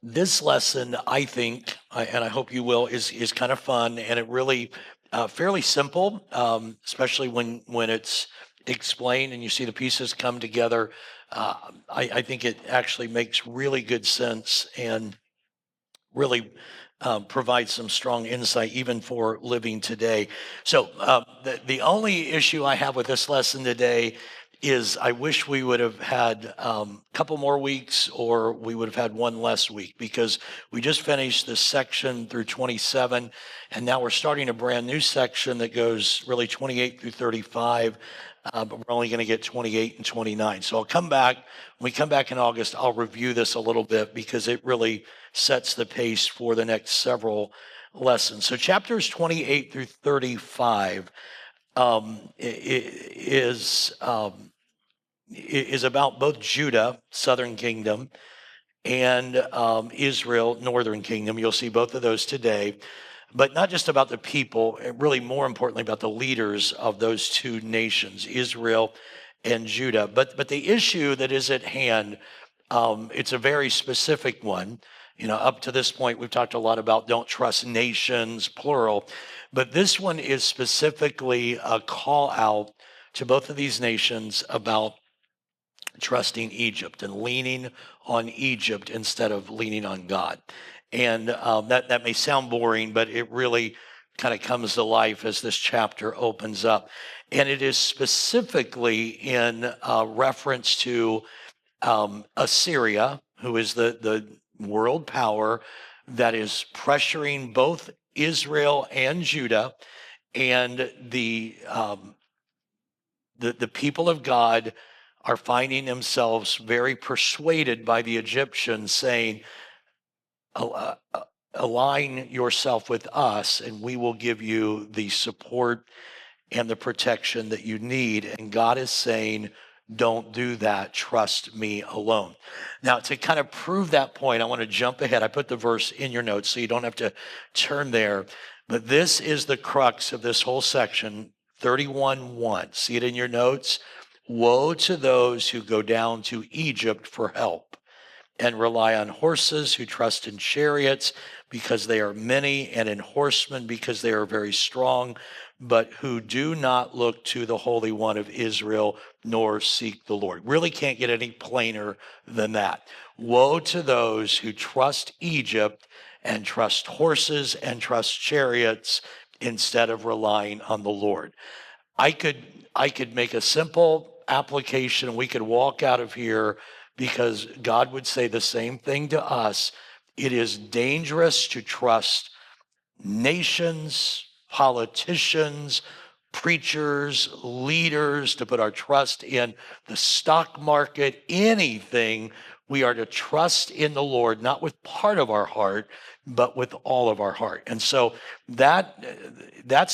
This lesson, I think, and I hope you will, is kind of fun, and it really fairly simple, especially when it's explained and you see the pieces come together. Uh, I think it actually makes really good sense and really provides some strong insight even for living today. So the only issue I have with this lesson today is I wish we would have had a couple more weeks, or we would have had one less week, because we just finished this section through 27, and now we're starting a brand new section that goes really 28 through 35. But we're only going to get 28 and 29. So I'll come back. When we come back in August, I'll review this a little bit because it really sets the pace for the next several lessons. So chapters 28 through 35 is about both Judah, southern kingdom, and Israel, northern kingdom. You'll see both of those today, but not just about the people, really more importantly about the leaders of those two nations, Israel and Judah. But the issue that is at hand, it's a very specific one. Up to this point, we've talked a lot about don't trust nations, plural, but this one is specifically a call out to both of these nations about trusting Egypt and leaning on Egypt instead of leaning on God. And that may sound boring, but it really kind of comes to life as this chapter opens up. And it is specifically in reference to Assyria, who is the world power that is pressuring both Israel and Judah, and the people of God are finding themselves very persuaded by the Egyptians, saying, align yourself with us and we will give you the support and the protection that you need. And God is saying, don't do that. Trust me alone. Now, to kind of prove that point, I want to jump ahead. I put the verse in your notes so you don't have to turn there. But this is the crux of this whole section, 31:1. See it in your notes? Woe to those who go down to Egypt for help and rely on horses, who trust in chariots because they are many, and in horsemen because they are very strong, but who do not look to the Holy One of Israel nor seek the Lord. Really can't get any plainer than that. Woe to those who trust Egypt and trust horses and trust chariots instead of relying on the Lord. I could make a simple application and we could walk out of here, because God would say the same thing to us. It is dangerous to trust nations, politicians, preachers, leaders, to put our trust in the stock market, anything. We are to trust in the Lord, not with part of our heart, but with all of our heart. And so that's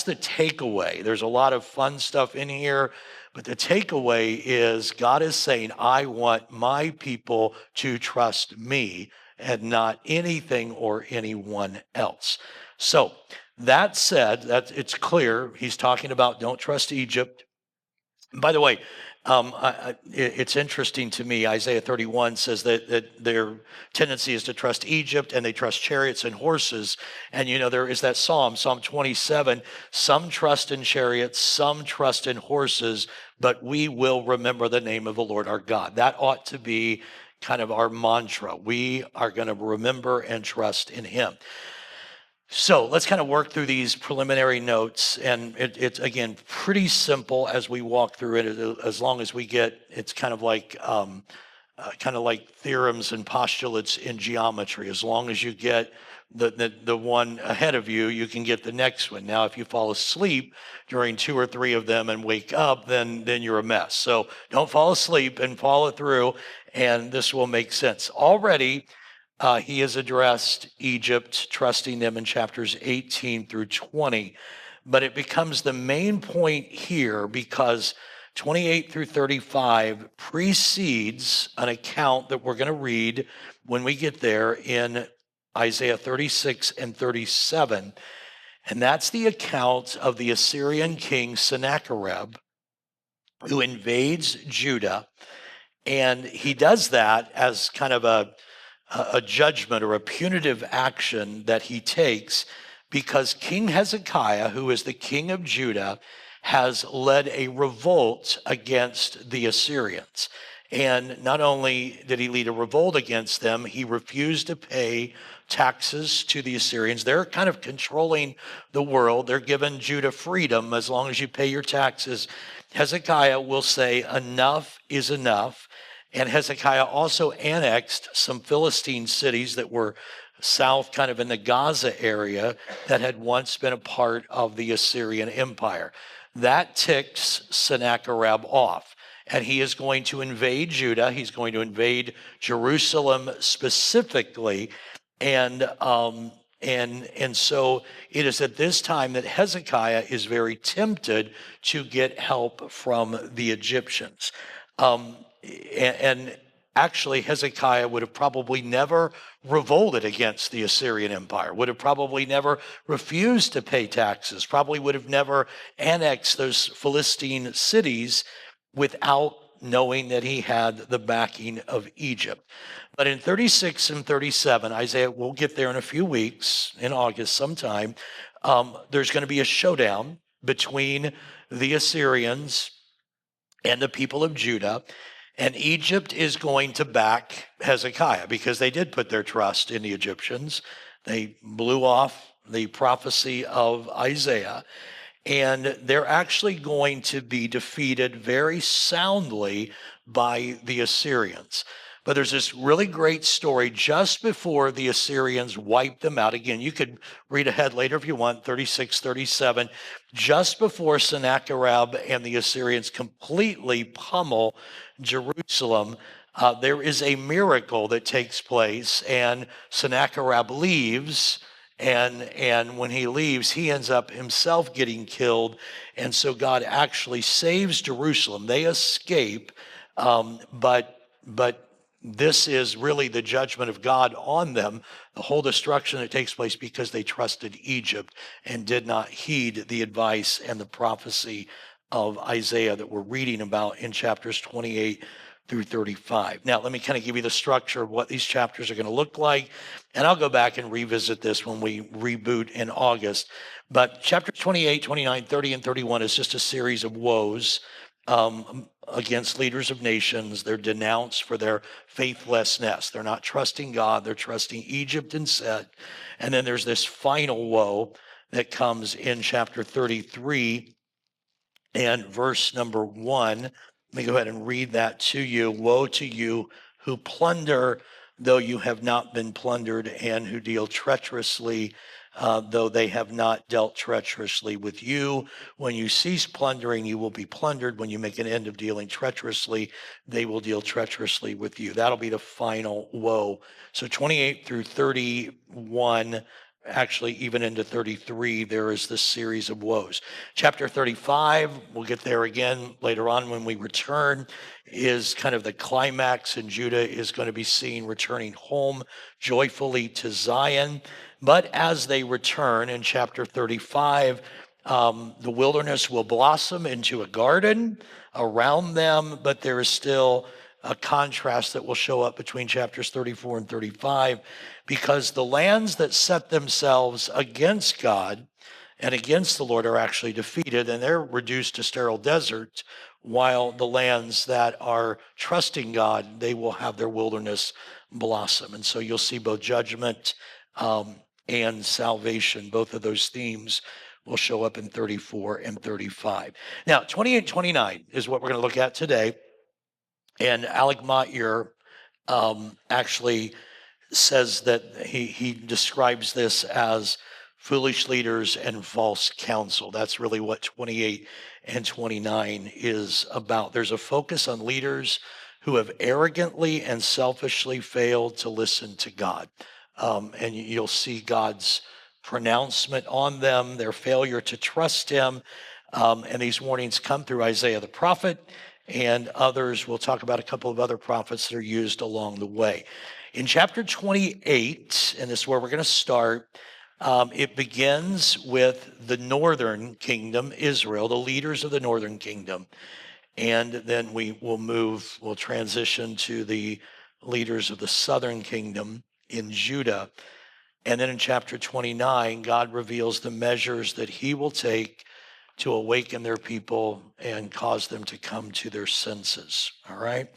the takeaway. There's a lot of fun stuff in here, but the takeaway is God is saying, I want my people to trust me and not anything or anyone else. So that said, that it's clear he's talking about don't trust Egypt. By the way, it's interesting to me. Isaiah 31 says that their tendency is to trust Egypt, and they trust chariots and horses. And there is that Psalm 27. Some trust in chariots, some trust in horses, but we will remember the name of the Lord our God. That ought to be kind of our mantra. We are going to remember and trust in him. So let's kind of work through these preliminary notes, and it's again pretty simple as we walk through it. As long as we get, it's kind of like theorems and postulates in geometry. As long as you get the one ahead of you, you can get the next one. Now, if you fall asleep during 2 or 3 of them and wake up, then you're a mess. So don't fall asleep and follow through, and this will make sense. Already, he has addressed Egypt, trusting them in chapters 18 through 20. But it becomes the main point here because 28 through 35 precedes an account that we're going to read when we get there in Isaiah 36 and 37. And that's the account of the Assyrian king Sennacherib, who invades Judah. And he does that as kind of a judgment or a punitive action that he takes because King Hezekiah, who is the king of Judah, has led a revolt against the Assyrians. And not only did he lead a revolt against them, he refused to pay taxes to the Assyrians. They're kind of controlling the world. They're giving Judah freedom as long as you pay your taxes. Hezekiah will say, enough is enough. And Hezekiah also annexed some Philistine cities that were south, kind of in the Gaza area, that had once been a part of the Assyrian Empire. That ticks Sennacherib off. And he is going to invade Judah. He's going to invade Jerusalem specifically. And so it is at this time that Hezekiah is very tempted to get help from the Egyptians. And actually, Hezekiah would have probably never revolted against the Assyrian Empire, would have probably never refused to pay taxes, probably would have never annexed those Philistine cities without knowing that he had the backing of Egypt. But in 36 and 37, Isaiah, we'll get there in a few weeks, in August sometime, there's going to be a showdown between the Assyrians and the people of Judah. And Egypt is going to back Hezekiah because they did put their trust in the Egyptians. They blew off the prophecy of Isaiah. And they're actually going to be defeated very soundly by the Assyrians. But there's this really great story just before the Assyrians wiped them out. Again, you could read ahead later if you want, 36, 37. Just before Sennacherib and the Assyrians completely pummel Jerusalem, there is a miracle that takes place, and Sennacherib leaves. And when he leaves, he ends up himself getting killed. And so God actually saves Jerusalem. They escape, but this is really the judgment of God on them, the whole destruction that takes place because they trusted Egypt and did not heed the advice and the prophecy of Isaiah that we're reading about in chapters 28 through 35. Now, let me kind of give you the structure of what these chapters are going to look like, and I'll go back and revisit this when we reboot in August. But chapters 28, 29, 30, and 31 is just a series of woes against leaders of nations. They're denounced for their faithlessness. They're not trusting God. They're trusting Egypt instead. And then there's this final woe that comes in chapter 33 and verse number 1. Let me go ahead and read that to you. Woe to you who plunder, though you have not been plundered, and who deal treacherously, though they have not dealt treacherously with you. When you cease plundering, you will be plundered. When you make an end of dealing treacherously, they will deal treacherously with you. That'll be the final woe. So 28 through 31, actually even into 33, there is this series of woes. Chapter 35, we'll get there again later on when we return, is kind of the climax, and Judah is going to be seen returning home joyfully to Zion. But as they return in chapter 35, the wilderness will blossom into a garden around them, but there is still a contrast that will show up between chapters 34 and 35, because the lands that set themselves against God and against the Lord are actually defeated, and they're reduced to sterile deserts, while the lands that are trusting God, they will have their wilderness blossom. And so you'll see both judgment and salvation. Both of those themes will show up in 34 and 35. Now, 28 and 29 is what we're going to look at today. And Alec Motyer actually says that he describes this as foolish leaders and false counsel. That's really what 28 and 29 is about. There's a focus on leaders who have arrogantly and selfishly failed to listen to God. And you'll see God's pronouncement on them, their failure to trust him. And these warnings come through Isaiah the prophet and others. We'll talk about a couple of other prophets that are used along the way. In chapter 28, and this is where we're going to start, it begins with the northern kingdom, Israel, the leaders of the northern kingdom. And then we'll transition to the leaders of the southern kingdom in Judah. And then in chapter 29, God reveals the measures that he will take to awaken their people and cause them to come to their senses. All right.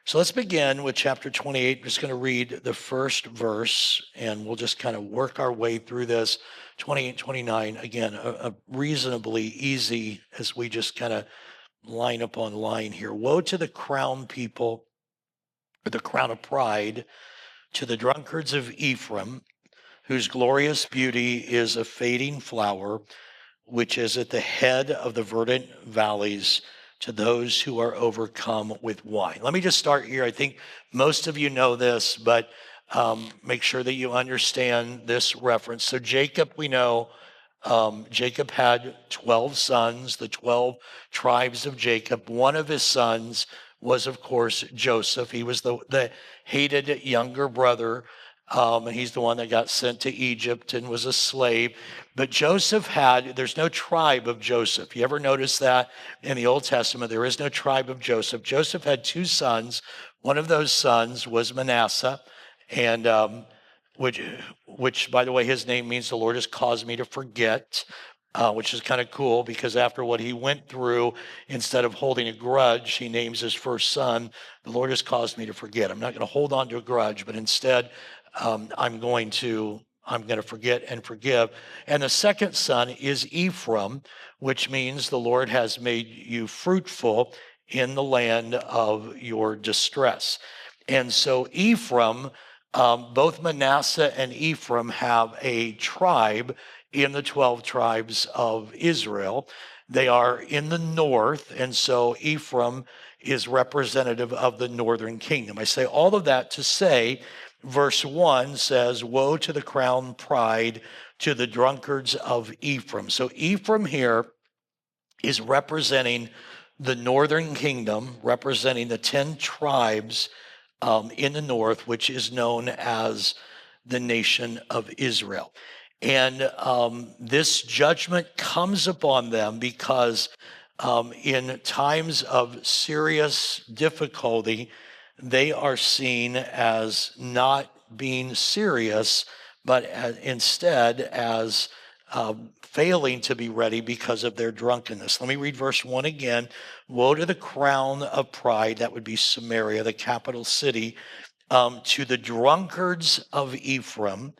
So let's begin with chapter 28. I'm just going to read the first verse and we'll just kind of work our way through this. 28, 29, again, a reasonably easy as we just kind of line up on line here. Woe to the crown people, or the crown of pride, to the drunkards of Ephraim, whose glorious beauty is a fading flower, which is at the head of the verdant valleys, to those who are overcome with wine. Let me just start here. I think most of you know this, but make sure that you understand this reference. So Jacob, we know, Jacob had 12 sons, the 12 tribes of Jacob. One of his sons was, of course, Joseph. He was the hated younger brother. And he's the one that got sent to Egypt and was a slave. But Joseph there's no tribe of Joseph. You ever notice that in the Old Testament? There is no tribe of Joseph. Joseph had two sons. One of those sons was Manasseh, and which, by the way, his name means the Lord has caused me to forget. Which is kind of cool because after what he went through, instead of holding a grudge, he names his first son, the Lord has caused me to forget. I'm not going to hold on to a grudge, but instead I'm going to forget and forgive. And the second son is Ephraim, which means the Lord has made you fruitful in the land of your distress. And so Ephraim, both Manasseh and Ephraim have a tribe in the 12 tribes of Israel. They are in the north, and so Ephraim is representative of the northern kingdom. I say all of that to say, verse 1 says, woe to the crown pride, to the drunkards of Ephraim. So Ephraim here is representing the northern kingdom, representing the 10 tribes in the north, which is known as the nation of Israel. And this judgment comes upon them because in times of serious difficulty, they are seen as not being serious, but instead as failing to be ready because of their drunkenness. Let me read verse 1 again. Woe to the crown of pride, that would be Samaria, the capital city, to the drunkards of Ephraim,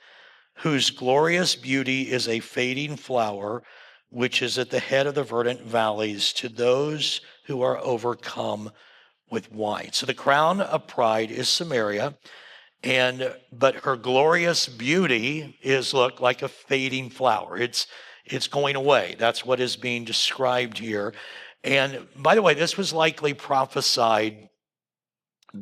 whose glorious beauty is a fading flower, which is at the head of the verdant valleys, to those who are overcome with wine. So the crown of pride is Samaria, but her glorious beauty is, look, like a fading flower. It's going away. That's what is being described here. And by the way, this was likely prophesied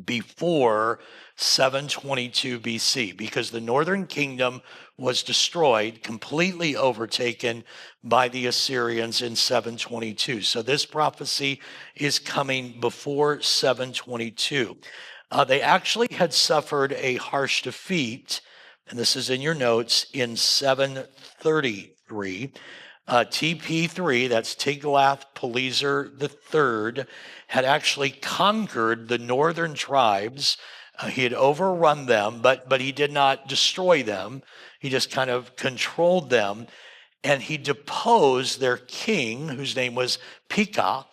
before 722 BC, because the northern kingdom was destroyed, completely overtaken by the Assyrians in 722. So this prophecy is coming before 722. They actually had suffered a harsh defeat, and this is in your notes, in 733. TP3, that's Tiglath-Pileser III, had actually conquered the northern tribes. He had overrun them, but he did not destroy them. He just kind of controlled them. And he deposed their king, whose name was Pekah.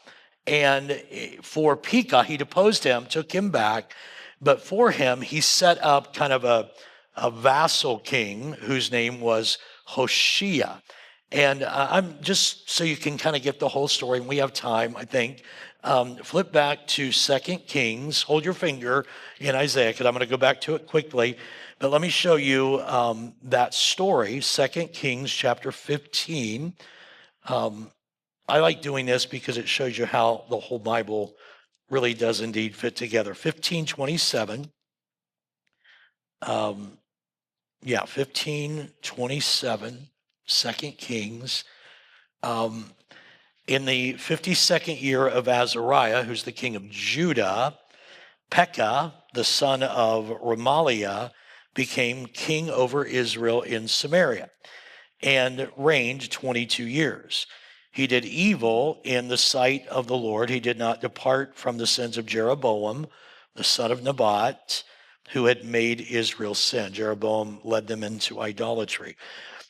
And for Pekah, he deposed him, took him back. But for him, he set up kind of a vassal king whose name was Hoshea. And I'm just so you can kind of get the whole story, and we have time, I think. Flip back to 2 Kings. Hold your finger in Isaiah, because I'm going to go back to it quickly. But let me show you that story, 2 Kings chapter 15. I like doing this because it shows you how the whole Bible really does indeed fit together. 15:27. 15:27. 2 Kings. In the 52nd year of Azariah, who's the king of Judah, Pekah, the son of Remaliah, became king over Israel in Samaria and reigned 22 years. He did evil in the sight of the Lord. He did not depart from the sins of Jeroboam, the son of Nebat, who had made Israel sin. Jeroboam led them into idolatry.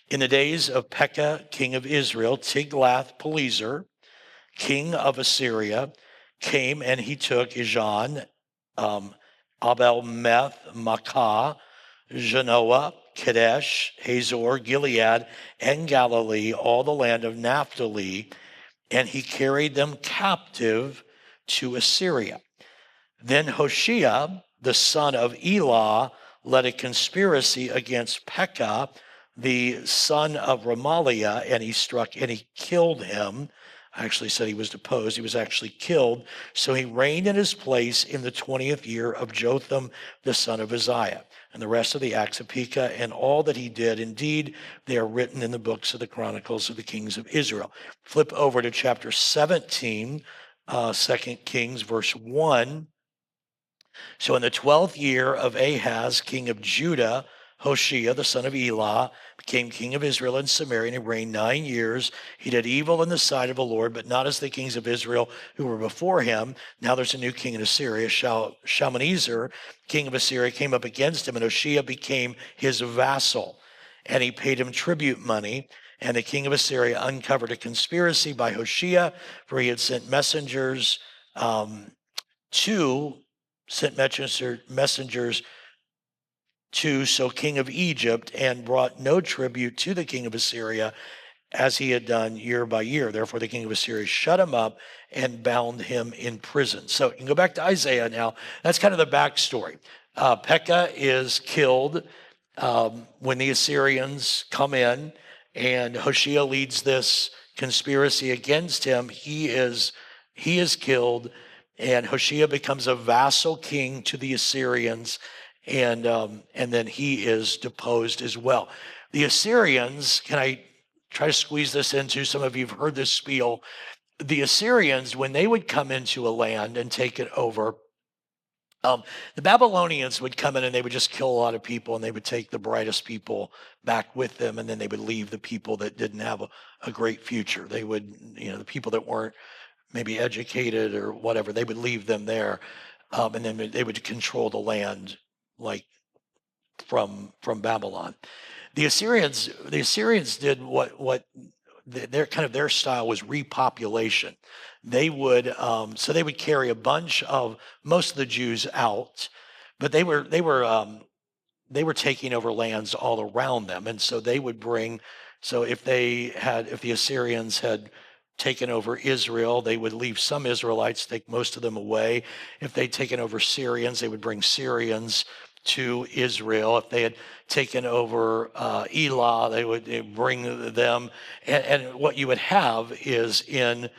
In the days of Pekah, king of Israel, Tiglath-Pileser, king of Assyria, came and he took Ijon, Abel-Meth-Makkah, Genoa, Kadesh, Hazor, Gilead, and Galilee, all the land of Naphtali, and he carried them captive to Assyria. Then Hoshea, the son of Elah, led a conspiracy against Pekah, the son of Remaliah, and he killed him. I actually said he was deposed. He was actually killed. So he reigned in his place in the 20th year of Jotham, the son of Uzziah. And the rest of the acts of Pekah and all that he did, indeed, they are written in the books of the Chronicles of the Kings of Israel. Flip over to chapter 17, 2 Kings, verse 1. So in the 12th year of Ahaz, king of Judah, Hoshea, the son of Elah, became king of Israel and Samaria, and he reigned 9 years. He did evil in the sight of the Lord, but not as the kings of Israel who were before him. Now there's a new king in Assyria. Shalmaneser, king of Assyria, came up against him, and Hoshea became his vassal, and he paid him tribute money. And the king of Assyria uncovered a conspiracy by Hoshea, for he had sent messengers to So king of Egypt, and brought no tribute to the king of Assyria as he had done year by year. Therefore, the king of Assyria shut him up and bound him in prison. So you can go back to Isaiah now. That's kind of the backstory. Pekah is killed when the Assyrians come in, and Hoshea leads this conspiracy against him. He is killed, and Hoshea becomes a vassal king to the Assyrians, and then he is deposed as well. The Assyrians, can I try to squeeze this into, some of you have heard this spiel. The Assyrians, when they would come into a land and take it over, the Babylonians would come in and they would just kill a lot of people, and they would take the brightest people back with them, and then they would leave the people that didn't have a great future. They would, the people that weren't maybe educated or whatever, they would leave them there, and then they would control the land, like from Babylon. The Assyrians did what their style was repopulation. They would carry a bunch of most of the Jews out, but they were taking over lands all around them, and so they would bring. So if the Assyrians had taken over Israel, they would leave some Israelites, take most of them away. If they'd taken over Syrians, they would bring Syrians to Israel. If they had taken over Elah, they would bring them. And what you would have is, in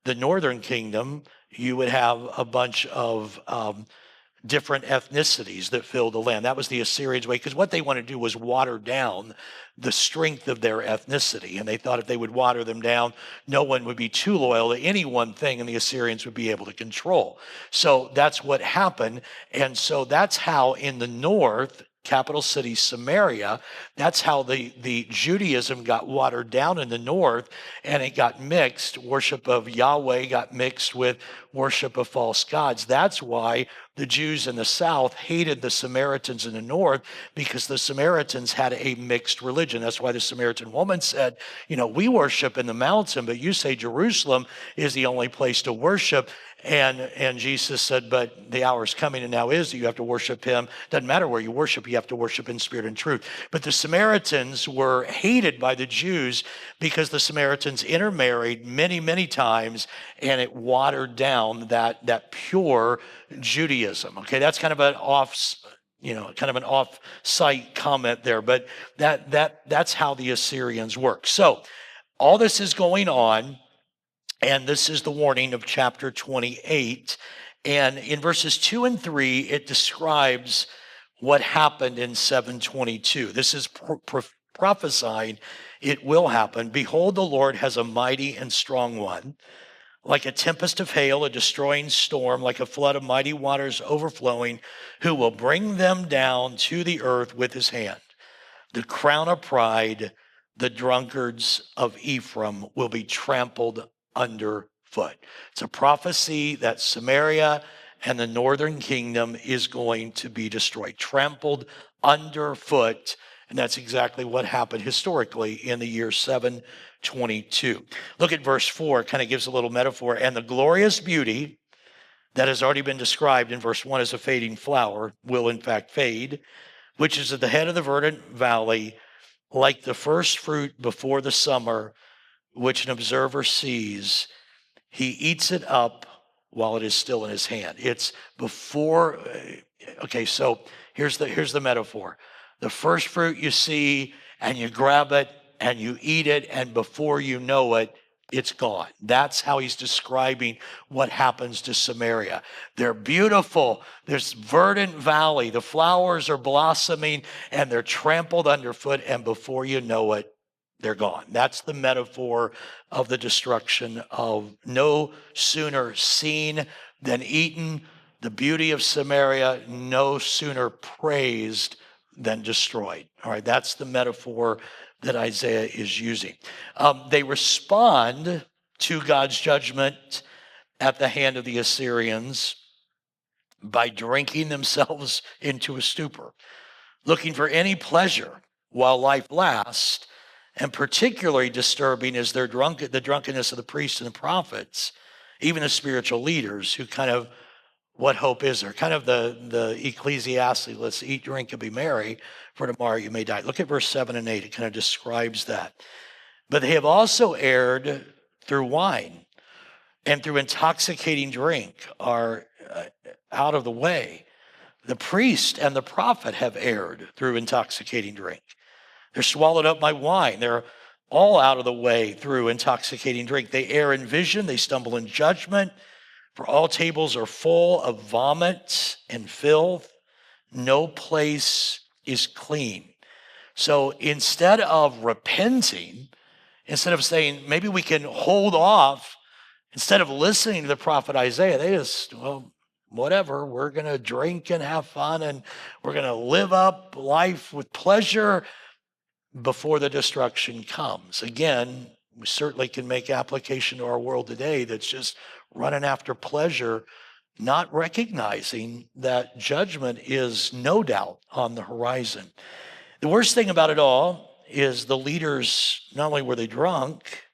the northern kingdom, you would have a bunch of different ethnicities that filled the land. That was the Assyrians' way, because what they wanted to do was water down the strength of their ethnicity. And they thought if they would water them down, no one would be too loyal to any one thing, and the Assyrians would be able to control. So that's what happened. And so that's how in the north, capital city Samaria, that's how the Judaism got watered down in the north, and it got mixed. Worship of Yahweh got mixed with worship of false gods. That's why the Jews in the south hated the Samaritans in the north, because the Samaritans had a mixed religion. That's why the Samaritan woman said, we worship in the mountain, but you say Jerusalem is the only place to worship. And Jesus said, but the hour is coming, and now is, that you have to worship him. Doesn't matter where you worship, you have to worship in spirit and truth. But the Samaritans were hated by the Jews because the Samaritans intermarried many, many times, and it watered down that pure Judaism. Okay, that's kind of an off-site comment there, but that's how the Assyrians work. So all this is going on. And this is the warning of chapter 28. And in verses 2 and 3, it describes what happened in 722. This is prophesying it will happen. Behold, the Lord has a mighty and strong one, like a tempest of hail, a destroying storm, like a flood of mighty waters overflowing, who will bring them down to the earth with his hand. The crown of pride, the drunkards of Ephraim, will be trampled underfoot. It's a prophecy that Samaria and the northern kingdom is going to be destroyed, trampled underfoot. And that's exactly what happened historically in the year 722. Look at verse 4, it kind of gives a little metaphor. And the glorious beauty that has already been described in verse 1 as a fading flower will in fact fade, which is at the head of the verdant valley, like the first fruit before the summer, which an observer sees. He eats it up while it is still in his hand. It's before, okay, so here's the metaphor. The first fruit you see, and you grab it, and you eat it, and before you know it, it's gone. That's how he's describing what happens to Samaria. They're beautiful. There's verdant valley. The flowers are blossoming, and they're trampled underfoot, and before you know it, they're gone. That's the metaphor of the destruction of no sooner seen than eaten. The beauty of Samaria, no sooner praised than destroyed. All right, that's the metaphor that Isaiah is using. They respond to God's judgment at the hand of the Assyrians by drinking themselves into a stupor, looking for any pleasure while life lasts. And particularly disturbing is the drunkenness of the priests and the prophets, even the spiritual leaders who kind of, what hope is there? Kind of the Ecclesiastes, let's eat, drink, and be merry, for tomorrow you may die. Look at verse 7 and 8. It kind of describes that. But they have also erred through wine and through intoxicating drink are out of the way. The priest and the prophet have erred through intoxicating drink. They're swallowed up by wine. They're all out of the way through intoxicating drink. They err in vision. They stumble in judgment. For all tables are full of vomit and filth. No place is clean. So instead of repenting, instead of saying, maybe we can hold off, instead of listening to the prophet Isaiah, they just, well, whatever, we're going to drink and have fun and we're going to live up life with pleasure before the destruction comes. Again, we certainly can make application to our world today that's just running after pleasure, not recognizing that judgment is no doubt on the horizon. The worst thing about it all is the leaders, not only were they drunk,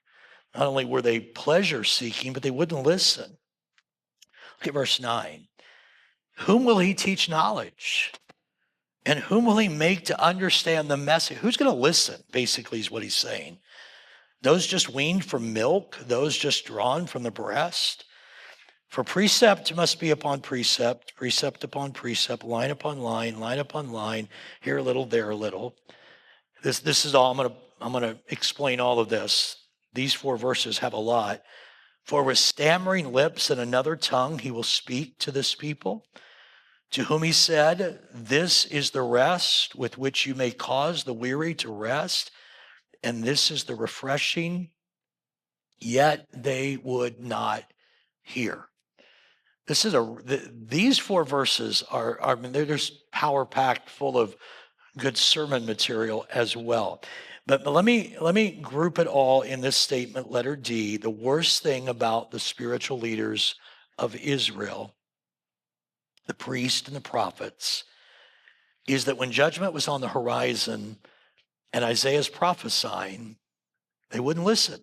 not only were they pleasure seeking, but they wouldn't listen. Look at verse 9. Whom will he teach knowledge? And whom will he make to understand the message? Who's going to listen, basically, is what he's saying. Those just weaned from milk, those just drawn from the breast. For precept must be upon precept, precept upon precept, line upon line, here a little, there a little. This is all, I'm going to explain all of this. These 4 verses have a lot. For with stammering lips and another tongue he will speak to this people, to whom he said, this is the rest with which you may cause the weary to rest, and this is the refreshing, yet they would not hear. These 4 verses are they're just power-packed, full of good sermon material as well. But let me group it all in this statement, letter D. The worst thing about the spiritual leaders of Israel, the priests and the prophets, is that when judgment was on the horizon and Isaiah's prophesying, they wouldn't listen.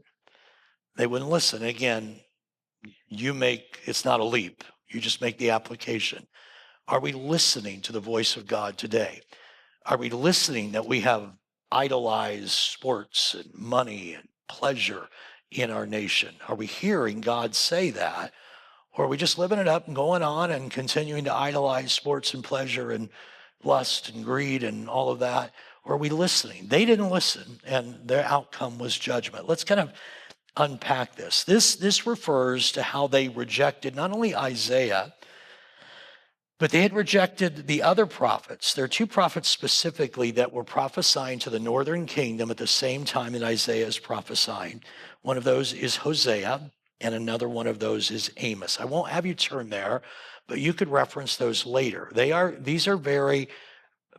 They wouldn't listen. Again, it's not a leap. You just make the application. Are we listening to the voice of God today? Are we listening that we have idolized sports and money and pleasure in our nation? Are we hearing God say that? Or are we just living it up and going on and continuing to idolize sports and pleasure and lust and greed and all of that? Or are we listening? They didn't listen, and their outcome was judgment. Let's kind of unpack this. This refers to how they rejected not only Isaiah, but they had rejected the other prophets. There are 2 prophets specifically that were prophesying to the northern kingdom at the same time that Isaiah is prophesying. One of those is Hosea, and another one of those is Amos. I won't have you turn there, but you could reference those later. These are very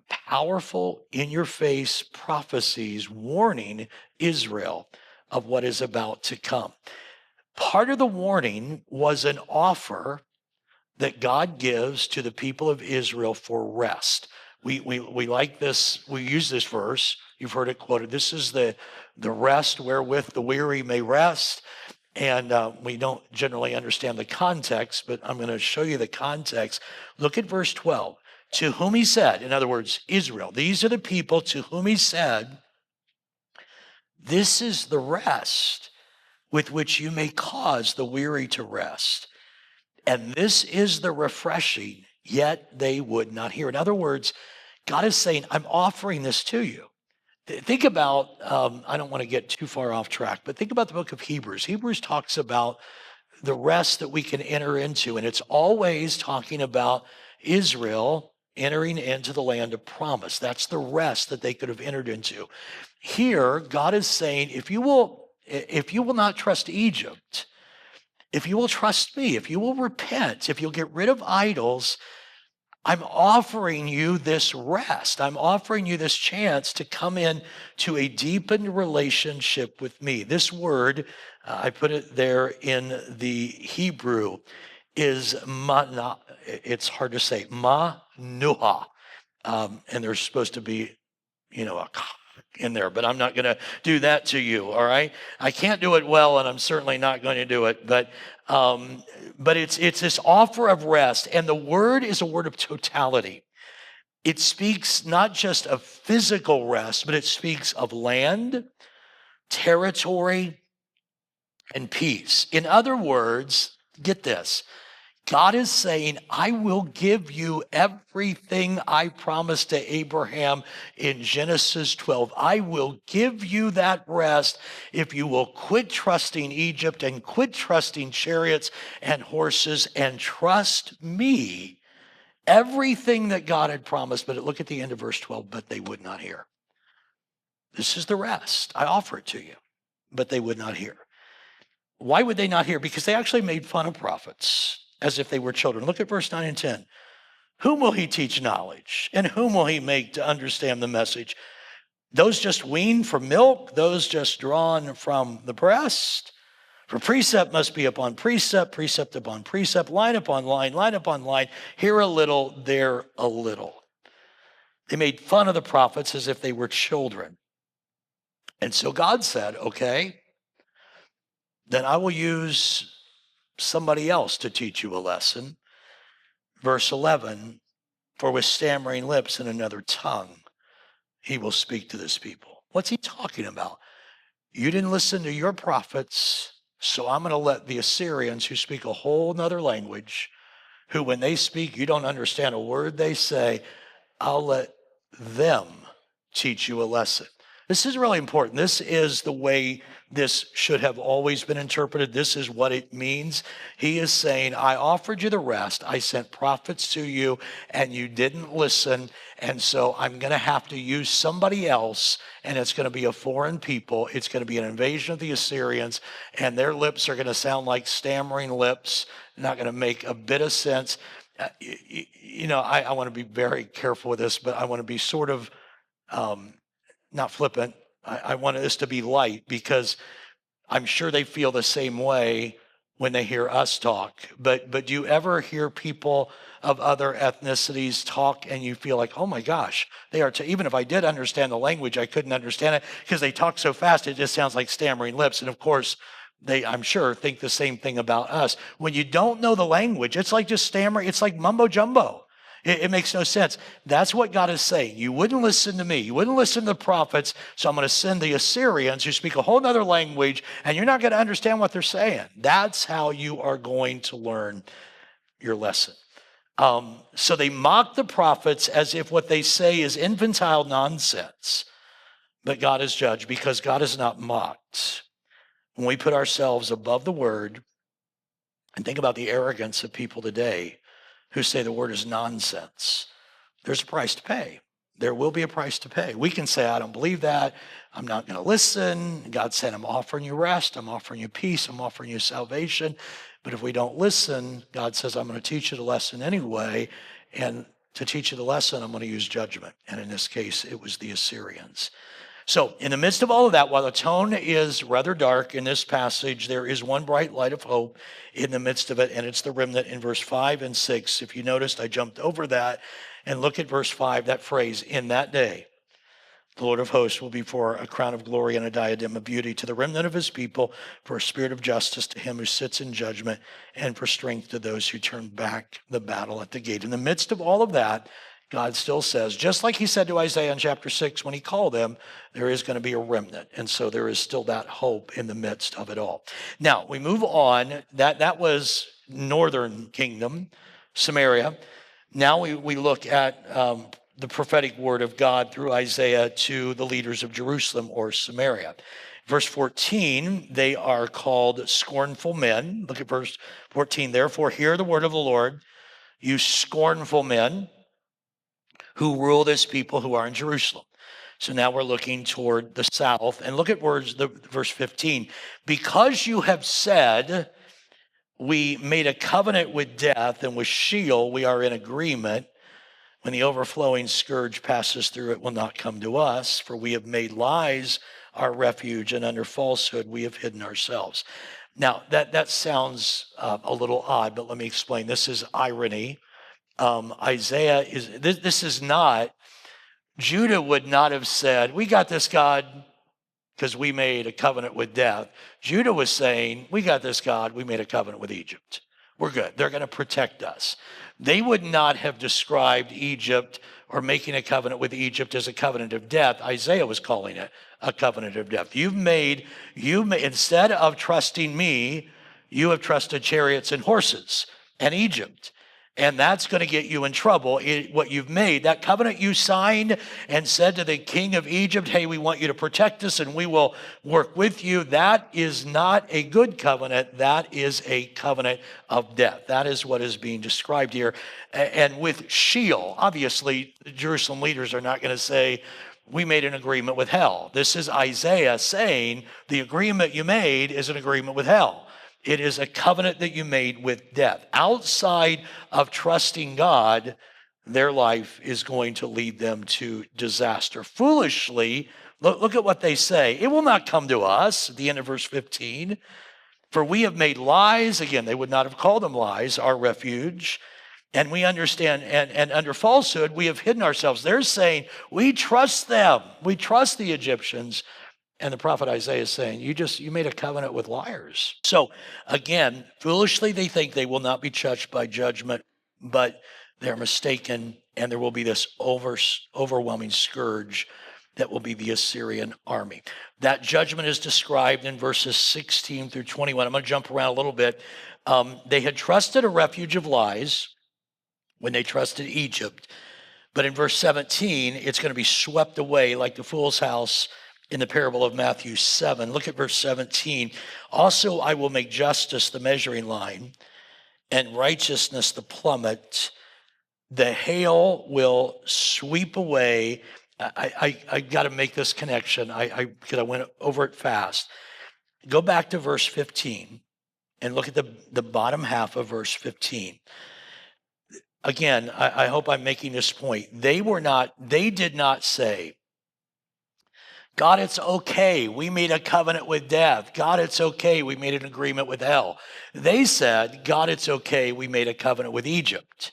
powerful, in-your-face prophecies warning Israel of what is about to come. Part of the warning was an offer that God gives to the people of Israel for rest. We like this, we use this verse. You've heard it quoted. This is the rest wherewith the weary may rest. And we don't generally understand the context, but I'm going to show you the context. Look at verse 12. To whom he said, in other words, Israel, these are the people to whom he said, this is the rest with which you may cause the weary to rest. And this is the refreshing, yet they would not hear. In other words, God is saying, I'm offering this to you. Think about, I don't want to get too far off track, but think about the book of Hebrews. Hebrews talks about the rest that we can enter into, and it's always talking about Israel entering into the land of promise. That's the rest that they could have entered into. Here, God is saying, if you will not trust Egypt, if you will trust me, if you will repent, if you'll get rid of idols, I'm offering you this rest. I'm offering you this chance to come in to a deepened relationship with me. This word, I put it there in the Hebrew, is mana. It's hard to say, manuha. And there's supposed to be, a in there, but I'm not going to do that to you. All right. I can't do it well, and I'm certainly not going to do it, but it's this offer of rest. And the word is a word of totality. It speaks not just of physical rest, but it speaks of land, territory, and peace. In other words, get this. God is saying, I will give you everything I promised to Abraham in Genesis 12. I will give you that rest if you will quit trusting Egypt and quit trusting chariots and horses and trust me. Everything that God had promised, but look at the end of verse 12, but they would not hear. This is the rest. I offer it to you, but they would not hear. Why would they not hear? Because they actually made fun of prophets as if they were children. Look at verse 9 and 10. Whom will he teach knowledge? And whom will he make to understand the message? Those just weaned from milk? Those just drawn from the breast? For precept must be upon precept, precept upon precept, line upon line, line upon line, here a little, there a little. They made fun of the prophets as if they were children. And so God said, okay, then I will use somebody else to teach you a lesson. Verse 11, for with stammering lips and another tongue, he will speak to this people. What's he talking about? You didn't listen to your prophets, so I'm going to let the Assyrians, who speak a whole nother language, who when they speak, you don't understand a word they say, I'll let them teach you a lesson. This is really important. This is the way this should have always been interpreted. This is what it means. He is saying, I offered you the rest. I sent prophets to you, and you didn't listen. And so I'm going to have to use somebody else, and it's going to be a foreign people. It's going to be an invasion of the Assyrians, and their lips are going to sound like stammering lips, not going to make a bit of sense. I want to be very careful with this, but I want to be sort of not flippant. I want this to be light, because I'm sure they feel the same way when they hear us talk. But do you ever hear people of other ethnicities talk and you feel like, oh my gosh, they are, even if I did understand the language, I couldn't understand it because they talk so fast, it just sounds like stammering lips. And of course, they, I'm sure, think the same thing about us. When you don't know the language, it's like just stammering. It's like mumbo jumbo. It makes no sense. That's what God is saying. You wouldn't listen to me. You wouldn't listen to the prophets. So I'm going to send the Assyrians who speak a whole other language, and you're not going to understand what they're saying. That's how you are going to learn your lesson. So they mock the prophets as if what they say is infantile nonsense. But God is judged, because God is not mocked. When we put ourselves above the word, and think about the arrogance of people today who say the word is nonsense, there's a price to pay. There will be a price to pay. We can say, I don't believe that. I'm not going to listen. God said, I'm offering you rest. I'm offering you peace. I'm offering you salvation. But if we don't listen, God says, I'm going to teach you the lesson anyway. And to teach you the lesson, I'm going to use judgment. And in this case, it was the Assyrians. So in the midst of all of that, while the tone is rather dark in this passage, there is one bright light of hope in the midst of it, and it's the remnant in verse 5 and 6. If you noticed, I jumped over that and look at verse 5, that phrase, in that day. The Lord of hosts will be for a crown of glory and a diadem of beauty to the remnant of his people, for a spirit of justice to him who sits in judgment, and for strength to those who turn back the battle at the gate. In the midst of all of that, God still says, just like he said to Isaiah in chapter 6 when he called them, there is going to be a remnant. And so there is still that hope in the midst of it all. Now, we move on. That was northern kingdom, Samaria. Now we look at the prophetic word of God through Isaiah to the leaders of Jerusalem or Samaria. Verse 14, they are called scornful men. Look at verse 14. Therefore, hear the word of the Lord, you scornful men who rule this people who are in Jerusalem. So now we're looking toward the south. And look at verse 15. Because you have said, we made a covenant with death, and with Sheol we are in agreement. When the overflowing scourge passes through, it will not come to us, for we have made lies our refuge, and under falsehood we have hidden ourselves. Now, that sounds a little odd, but let me explain. This is irony. Isaiah this is not, Judah would not have said, we got this, God, because we made a covenant with death. Judah was saying, we got this, God, we made a covenant with Egypt. We're good. They're going to protect us. They would not have described Egypt or making a covenant with Egypt as a covenant of death. Isaiah was calling it a covenant of death. You've made instead of trusting me, you have trusted chariots and horses and Egypt. And that's going to get you in trouble. What you've made, that covenant you signed and said to the king of Egypt, hey, we want you to protect us and we will work with you. That is not a good covenant. That is a covenant of death. That is what is being described here. And with Sheol, obviously, the Jerusalem leaders are not going to say, we made an agreement with hell. This is Isaiah saying the agreement you made is an agreement with hell. It is a covenant that you made with death. Outside of trusting God, their life is going to lead them to disaster. Foolishly, look at what they say. It will not come to us, at the end of verse 15. For we have made lies, again, they would not have called them lies, our refuge. And we understand, and under falsehood, we have hidden ourselves. They're saying, we trust them. We trust the Egyptians. And the prophet Isaiah is saying, you made a covenant with liars. So again, foolishly they think they will not be judged by judgment, but they're mistaken, and there will be this overwhelming scourge that will be the Assyrian army. That judgment is described in verses 16 through 21. I'm going to jump around a little bit. They had trusted a refuge of lies when they trusted Egypt. But in verse 17, it's going to be swept away like the fool's house in the parable of Matthew 7. Look at verse 17. Also, I will make justice the measuring line and righteousness the plummet. The hail will sweep away. I got to make this connection because I went over it fast. Go back to verse 15 and look at the bottom half of verse 15. Again, I hope I'm making this point. They did not say, God, it's okay. We made a covenant with death. God, it's okay. We made an agreement with hell. They said, God, it's okay. We made a covenant with Egypt.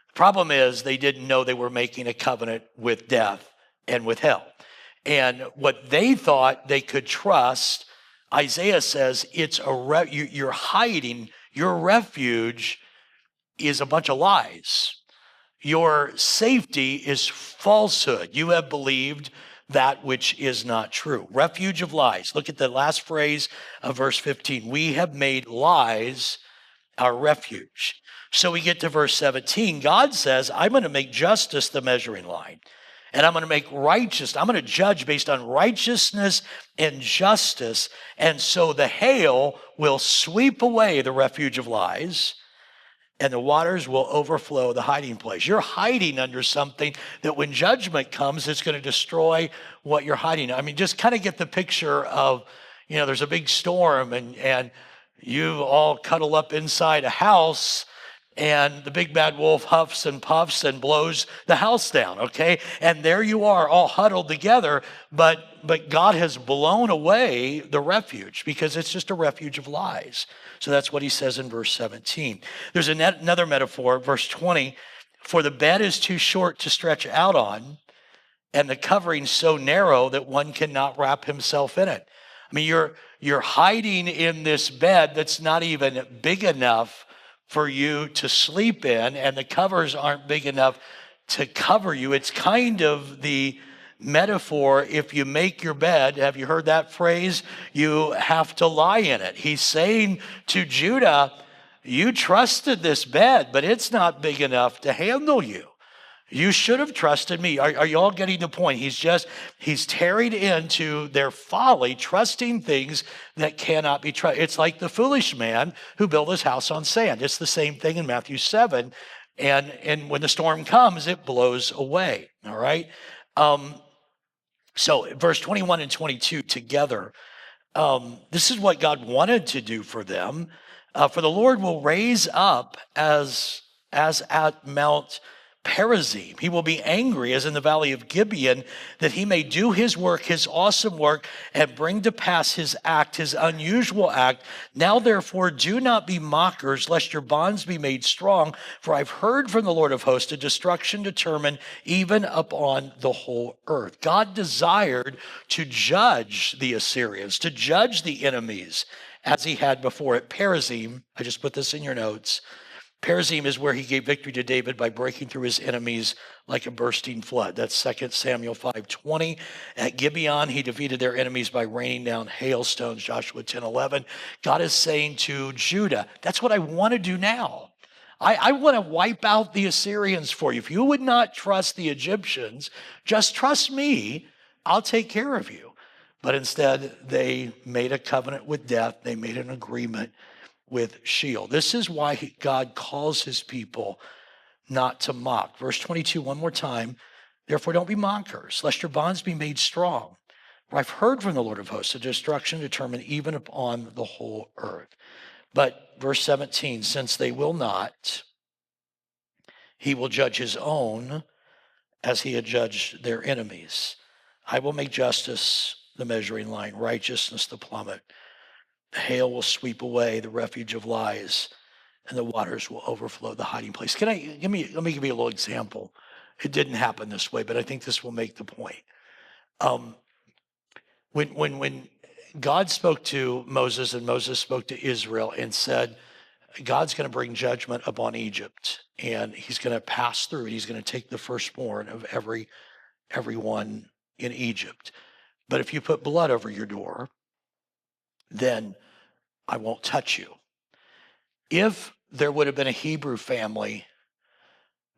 The problem is they didn't know they were making a covenant with death and with hell. And what they thought they could trust, Isaiah says, you're hiding. Your refuge is a bunch of lies. Your safety is falsehood. You have believed that which is not true. Refuge of lies. Look at the last phrase of verse 15. We have made lies our refuge. So we get to verse 17. God says, I'm going to make justice the measuring line. And I'm going to make I'm going to judge based on righteousness and justice. And so the hail will sweep away the refuge of lies, and the waters will overflow the hiding place. You're hiding under something that when judgment comes, it's going to destroy what you're hiding. I mean, just kind of get the picture of, there's a big storm and you all cuddle up inside a house and the big bad wolf huffs and puffs and blows the house down, okay? And there you are all huddled together, but God has blown away the refuge because it's just a refuge of lies. So that's what he says in verse 17. There's another metaphor, verse 20, for the bed is too short to stretch out on, and the covering so narrow that one cannot wrap himself in it. I mean, you're hiding in this bed that's not even big enough for you to sleep in, and the covers aren't big enough to cover you. It's kind of the metaphor, if you make your bed, have you heard that phrase? You have to lie in it. He's saying to Judah, you trusted this bed, but it's not big enough to handle you. You should have trusted me. Are you all getting the point? He's tarried into their folly, trusting things that cannot be trusted. It's like the foolish man who built his house on sand. It's the same thing in Matthew 7. And when the storm comes, it blows away. All right. So verse 21 and 22 together, this is what God wanted to do for them. For the Lord will raise up as at Mount Perazim. He will be angry as in the valley of Gibeon, that he may do his work, his awesome work, and bring to pass his act, his unusual act. Now, therefore, do not be mockers, lest your bonds be made strong. For I've heard from the Lord of hosts a destruction determined even upon the whole earth. God desired to judge the Assyrians, to judge the enemies as he had before at Perazim. I just put this in your notes. Perazim is where he gave victory to David by breaking through his enemies like a bursting flood. That's 2 Samuel 5:20. At Gibeon, he defeated their enemies by raining down hailstones, Joshua 10:11. God is saying to Judah, that's what I want to do now. I want to wipe out the Assyrians for you. If you would not trust the Egyptians, just trust me. I'll take care of you. But instead, they made a covenant with death. They made an agreement with Sheol. This is why God calls his people not to mock. Verse 22, one more time. Therefore, don't be mockers, lest your bonds be made strong. For I've heard from the Lord of hosts a destruction determined even upon the whole earth. But verse 17, since they will not, he will judge his own as he had judged their enemies. I will make justice the measuring line, righteousness the plummet. The hail will sweep away the refuge of lies, and the waters will overflow the hiding place. Let me give you a little example. It didn't happen this way, but I think this will make the point. When God spoke to Moses and Moses spoke to Israel and said, God's going to bring judgment upon Egypt, and he's going to pass through. He's going to take the firstborn of everyone in Egypt. But if you put blood over your door, then I won't touch you. If there would have been a Hebrew family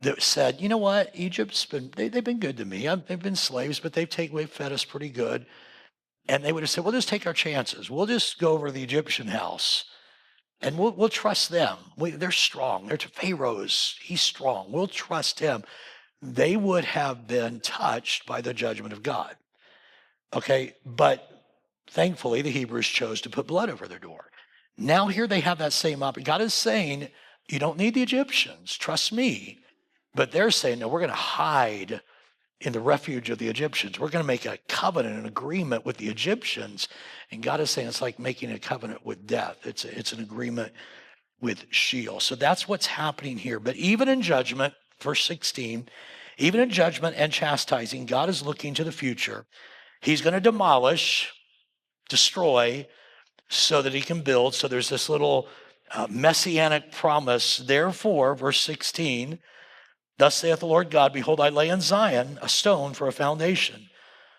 that said, you know what, they've been good to me. They've been slaves, but they've fed us pretty good. And they would have said, we'll just take our chances. We'll just go over to the Egyptian house and we'll trust them. They're strong. They're Pharaoh's. He's strong. We'll trust him. They would have been touched by the judgment of God. Okay, but thankfully, the Hebrews chose to put blood over their door. Now here they have that same opportunity. God is saying, you don't need the Egyptians, trust me. But they're saying, no, we're going to hide in the refuge of the Egyptians. We're going to make a covenant, an agreement with the Egyptians. And God is saying it's like making a covenant with death. It's an agreement with Sheol. So that's what's happening here. But even in judgment, verse 16, even in judgment and chastising, God is looking to the future. He's going to demolish, destroy, so that he can build. So there's this little messianic promise. Therefore, verse 16, thus saith the Lord God, behold, I lay in Zion a stone for a foundation,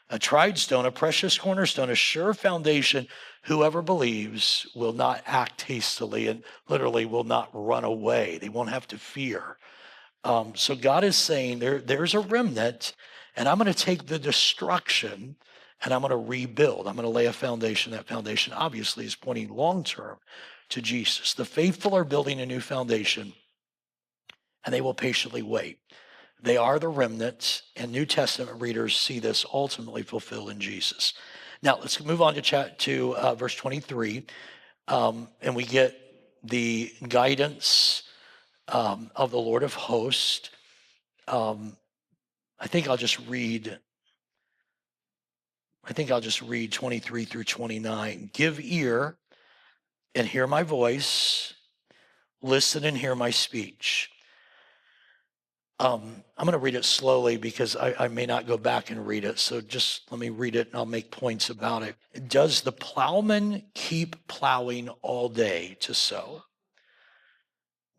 a tried stone, a precious cornerstone, a sure foundation. Whoever believes will not act hastily and literally will not run away. They won't have to fear. So God is saying there's a remnant, and I'm going to take the destruction and I'm going to rebuild. I'm going to lay a foundation. That foundation obviously is pointing long-term to Jesus. The faithful are building a new foundation, and they will patiently wait. They are the remnant, and New Testament readers see this ultimately fulfilled in Jesus. Now, let's move on to verse 23, and we get the guidance of the Lord of hosts. Um, I think I'll just read. I think I'll just read 23 through 29. Give ear and hear my voice. Listen and hear my speech. I'm going to read it slowly because I may not go back and read it. So just let me read it and I'll make points about it. Does the plowman keep plowing all day to sow?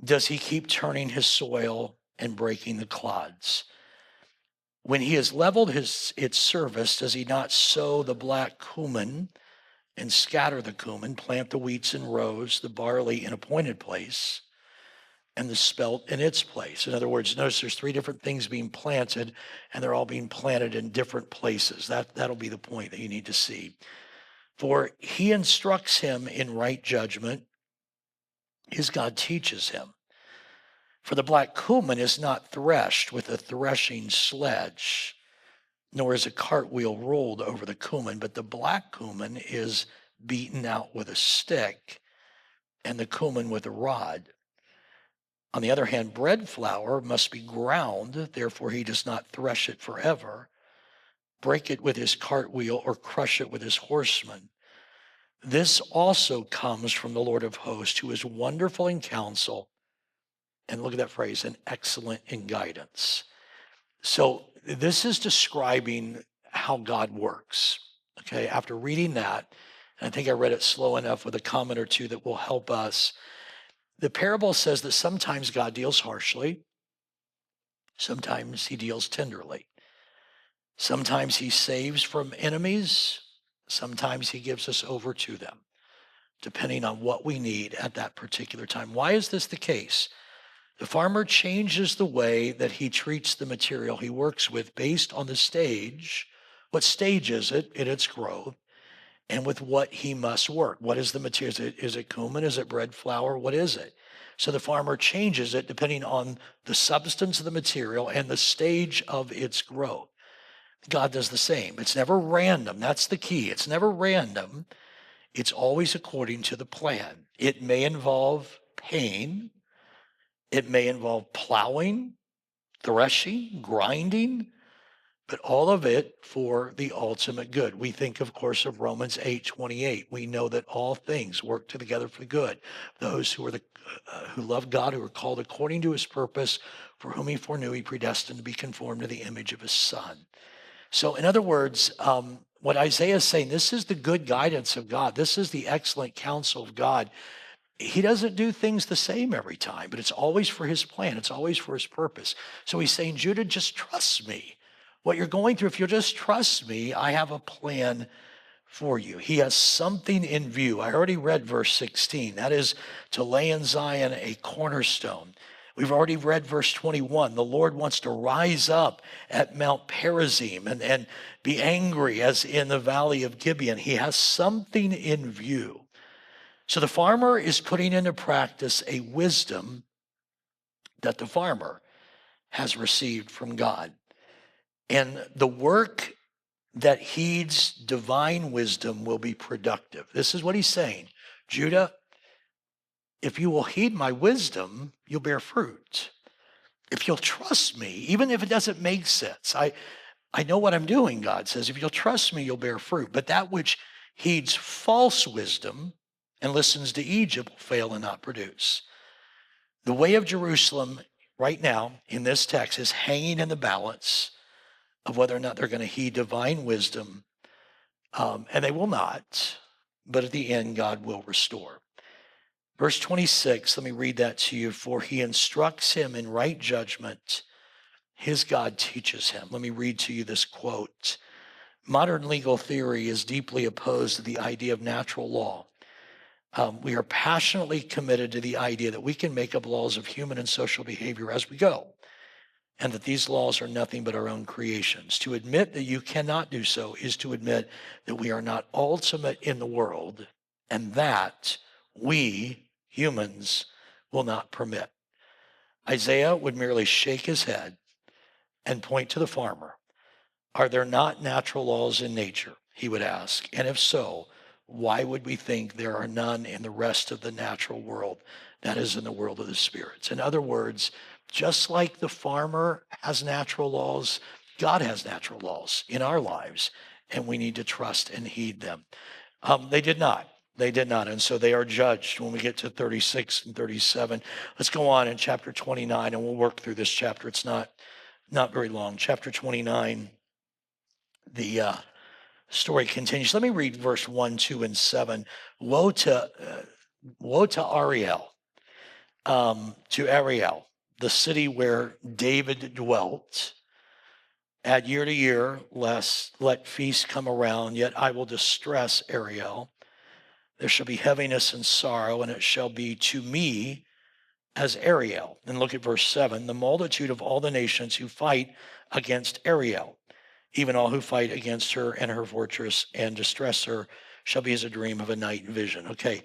Does he keep turning his soil and breaking the clods? When he has leveled its surface, does he not sow the black cumin and scatter the cumin, plant the wheats in rows, the barley in appointed place, and the spelt in its place? In other words, notice there's three different things being planted, and they're all being planted in different places. That'll be the point that you need to see. For he instructs him in right judgment. His God teaches him. For the black cumin is not threshed with a threshing sledge, nor is a cartwheel rolled over the cumin, but the black cumin is beaten out with a stick, and the cumin with a rod. On the other hand, bread flour must be ground, therefore he does not thresh it forever, break it with his cartwheel, or crush it with his horsemen. This also comes from the Lord of hosts, who is wonderful in counsel, and look at that phrase, and excellent in guidance. So this is describing how God works. Okay, after reading that, and I think I read it slow enough with a comment or two that will help us. The parable says that sometimes God deals harshly, sometimes he deals tenderly. Sometimes he saves from enemies, sometimes he gives us over to them, depending on what we need at that particular time. Why is this the case? The farmer changes the way that he treats the material he works with based on the stage. What stage is it in its growth? And with what he must work. What is the material? Is it cumin? Is it bread flour? What is it? So the farmer changes it depending on the substance of the material and the stage of its growth. God does the same. It's never random. That's the key. It's never random. It's always according to the plan. It may involve pain. It may involve plowing, threshing, grinding, but all of it for the ultimate good. We think, of course, of Romans 8:28. We know that all things work together for the good. Those who who love God, who are called according to his purpose, for whom he foreknew, he predestined to be conformed to the image of his Son. So in other words, what Isaiah is saying, this is the good guidance of God. This is the excellent counsel of God. He doesn't do things the same every time, but it's always for his plan. It's always for his purpose. So he's saying, Judah, just trust me. What you're going through, if you'll just trust me, I have a plan for you. He has something in view. I already read verse 16. That is to lay in Zion a cornerstone. We've already read verse 21. The Lord wants to rise up at Mount Perazim and be angry as in the valley of Gibeon. He has something in view. So the farmer is putting into practice a wisdom that the farmer has received from God. And the work that heeds divine wisdom will be productive. This is what he's saying. Judah, if you will heed my wisdom, you'll bear fruit. If you'll trust me, even if it doesn't make sense, I know what I'm doing, God says. If you'll trust me, you'll bear fruit. But that which heeds false wisdom and listens to Egypt will fail and not produce. The way of Jerusalem right now in this text is hanging in the balance of whether or not they're going to heed divine wisdom, and they will not, but at the end, God will restore. Verse 26, let me read that to you. For he instructs him in right judgment. His God teaches him. Let me read to you this quote. Modern legal theory is deeply opposed to the idea of natural law. We are passionately committed to the idea that we can make up laws of human and social behavior as we go, and that these laws are nothing but our own creations. To admit that you cannot do so is to admit that we are not ultimate in the world, and that we, humans, will not permit. Isaiah would merely shake his head and point to the farmer. Are there not natural laws in nature? He would ask. And if so, why would we think there are none in the rest of the natural world, that is, in the world of the spirits? In other words, just like the farmer has natural laws, God has natural laws in our lives, and we need to trust and heed them. They did not. They did not. And so they are judged when we get to 36 and 37. Let's go on in chapter 29, and we'll work through this chapter. It's not very long. Chapter 29, the story continues. Let me read verse 1, 2, and 7. Woe to Ariel, the city where David dwelt. Add year to year, let feasts come around, yet I will distress Ariel. There shall be heaviness and sorrow, and it shall be to me as Ariel. And look at verse 7. The multitude of all the nations who fight against Ariel, even all who fight against her and her fortress and distress her, shall be as a dream of a night vision. Okay,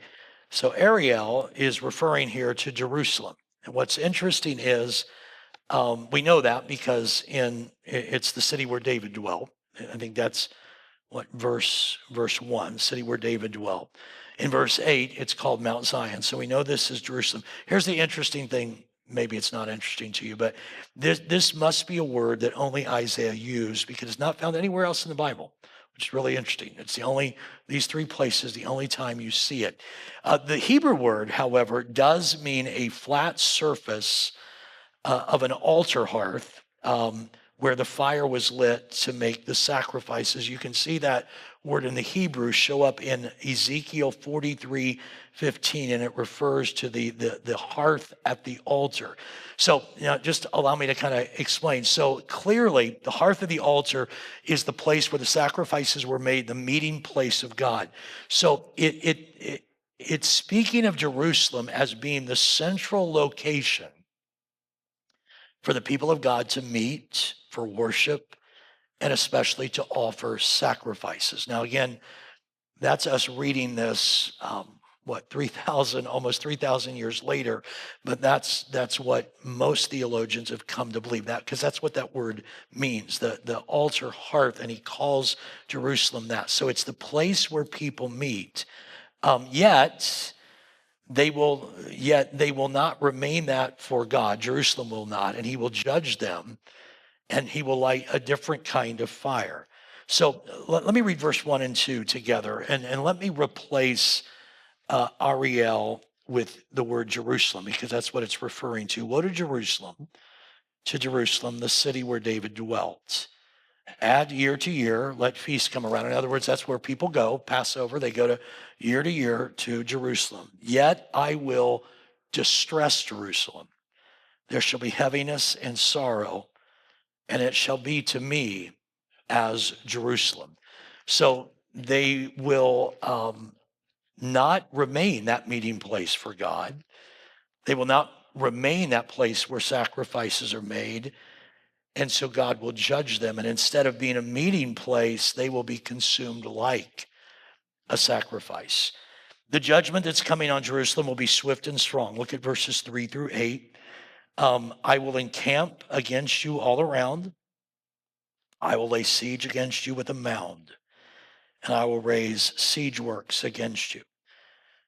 so Ariel is referring here to Jerusalem. And what's interesting is we know that because it's the city where David dwelt. I think that's what verse 1, city where David dwelt. In verse 8, it's called Mount Zion. So we know this is Jerusalem. Here's the interesting thing. Maybe it's not interesting to you, but this must be a word that only Isaiah used because it's not found anywhere else in the Bible, which is really interesting. It's these three places, the only time you see it. The Hebrew word, however, does mean a flat surface of an altar hearth where the fire was lit to make the sacrifices. You can see that word in the Hebrew show up in Ezekiel 43:15, and it refers to the hearth at the altar. So just allow me to kind of explain. So clearly, the hearth of the altar is the place where the sacrifices were made, the meeting place of God. So it's speaking of Jerusalem as being the central location for the people of God to meet for worship and especially to offer sacrifices. Now, again, that's us reading this, 3,000, almost 3,000 years later, but that's what most theologians have come to believe, that because that's what that word means, the altar hearth, and he calls Jerusalem that. So it's the place where people meet, yet they will not remain that for God. Jerusalem will not, and he will judge them, and he will light a different kind of fire. So let me read verse 1 and 2 together, and let me replace Ariel with the word Jerusalem, because that's what it's referring to. Woe to Jerusalem, the city where David dwelt. Add year to year, let feasts come around. In other words, that's where people go, Passover. They go to year to Jerusalem. Yet I will distress Jerusalem. There shall be heaviness and sorrow, and it shall be to me as Jerusalem. So they will not remain that meeting place for God. They will not remain that place where sacrifices are made. And so God will judge them. And instead of being a meeting place, they will be consumed like a sacrifice. The judgment that's coming on Jerusalem will be swift and strong. Look at verses 3 through 8. I will encamp against you all around. I will lay siege against you with a mound, and I will raise siege works against you.